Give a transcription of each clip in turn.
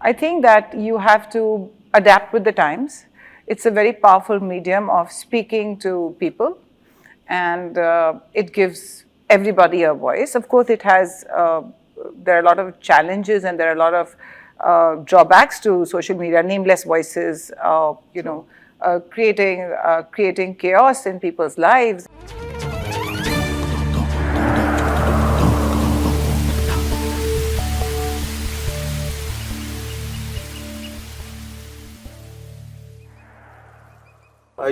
I think that you have to adapt with the times. It's a very powerful medium of speaking to people, and it gives everybody a voice. Of course, it has, there are a lot of challenges and there are a lot of drawbacks to social media, nameless voices, creating chaos in people's lives.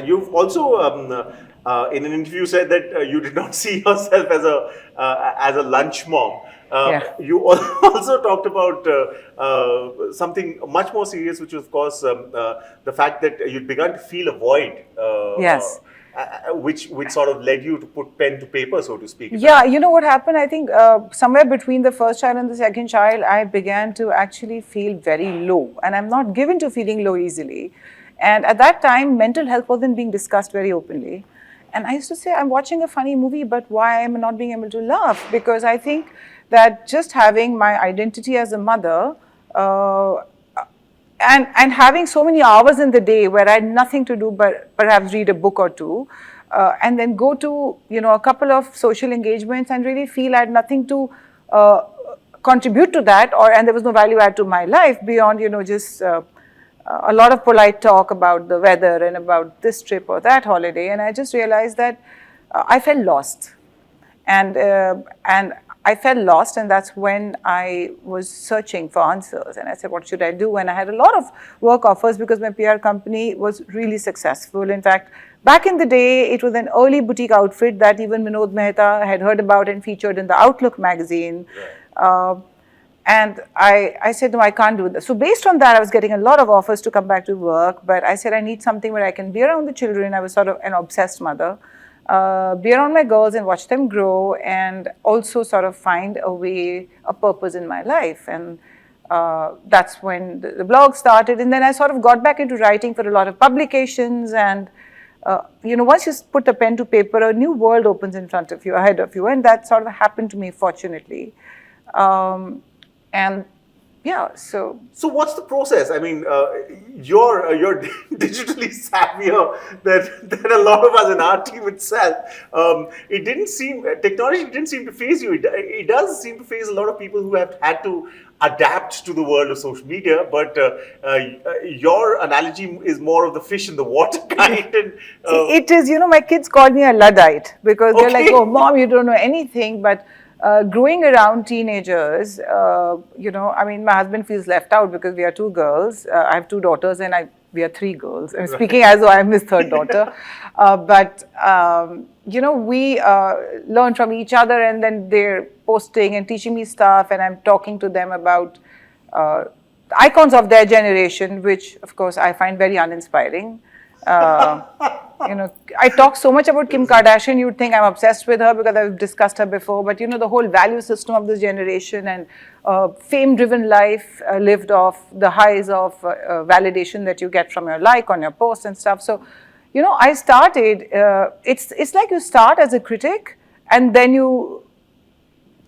You've also, in an interview, said that you did not see yourself as a lunch mom. You also talked about something much more serious, which was, of course, the fact that you'd begun to feel a void. Yes. Which sort of led you to put pen to paper, so to speak. Yeah, you know what happened? I think somewhere between the first child and the second child, I began to actually feel very low. And I'm not given to feeling low easily. And at that time, mental health wasn't being discussed very openly. And I used to say, I'm watching a funny movie, but why am I not being able to laugh? Because I think that just having my identity as a mother and having so many hours in the day where I had nothing to do but perhaps read a book or two, and then go to a couple of social engagements and really feel I had nothing to contribute to that, and there was no value add to my life beyond just a lot of polite talk about the weather and about this trip or that holiday. And I just realized that I felt lost, and I felt lost, and that's when I was searching for answers. And I said, what should I do? And I had a lot of work offers because my PR company was really successful. In fact, back in the day, it was an early boutique outfit that even Vinod Mehta had heard about and featured in the Outlook magazine. Right. And I said, no, I can't do this. So based on that, I was getting a lot of offers to come back to work. But I said, I need something where I can be around the children. I was sort of an obsessed mother. Be around my girls and watch them grow, and also sort of find a way, a purpose in my life. And that's when the blog started. And then I sort of got back into writing for a lot of publications. And, once you put the pen to paper, a new world opens in front of you, ahead of you. And that sort of happened to me, fortunately. And yeah, so what's the process? I mean, you're digitally savvier than a lot of us in our team itself. Technology didn't seem to phase you. It does seem to phase a lot of people who have had to adapt to the world of social media. But your analogy is more of the fish in the water kind. And, it is. My kids call me a Luddite because they're like, "Oh, mom, you don't know anything." But growing around teenagers, my husband feels left out because we are two girls. I have two daughters and we are three girls. I'm speaking as though I'm his third daughter. We learn from each other, and then they're posting and teaching me stuff, and I'm talking to them about icons of their generation, which, of course, I find very uninspiring. I talk so much about Kim Kardashian, you'd think I'm obsessed with her because I've discussed her before, but the whole value system of this generation and fame-driven life lived off the highs of validation that you get from your like on your posts and stuff. So, I started, it's like you start as a critic and then you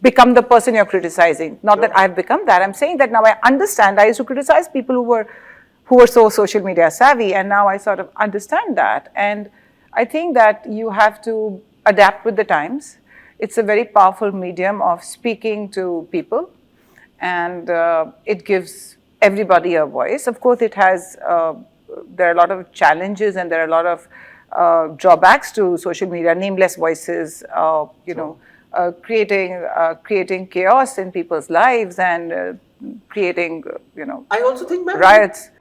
become the person you're criticizing. Not that I've become that. I'm saying that now I understand. I used to criticize people who were so social media savvy, and now I sort of understand that. And I think that you have to adapt with the times. It's a very powerful medium of speaking to people, and it gives everybody a voice. Of course, it has, there are a lot of challenges and there are a lot of drawbacks to social media, nameless voices, creating chaos in people's lives and creating, I also think, riots.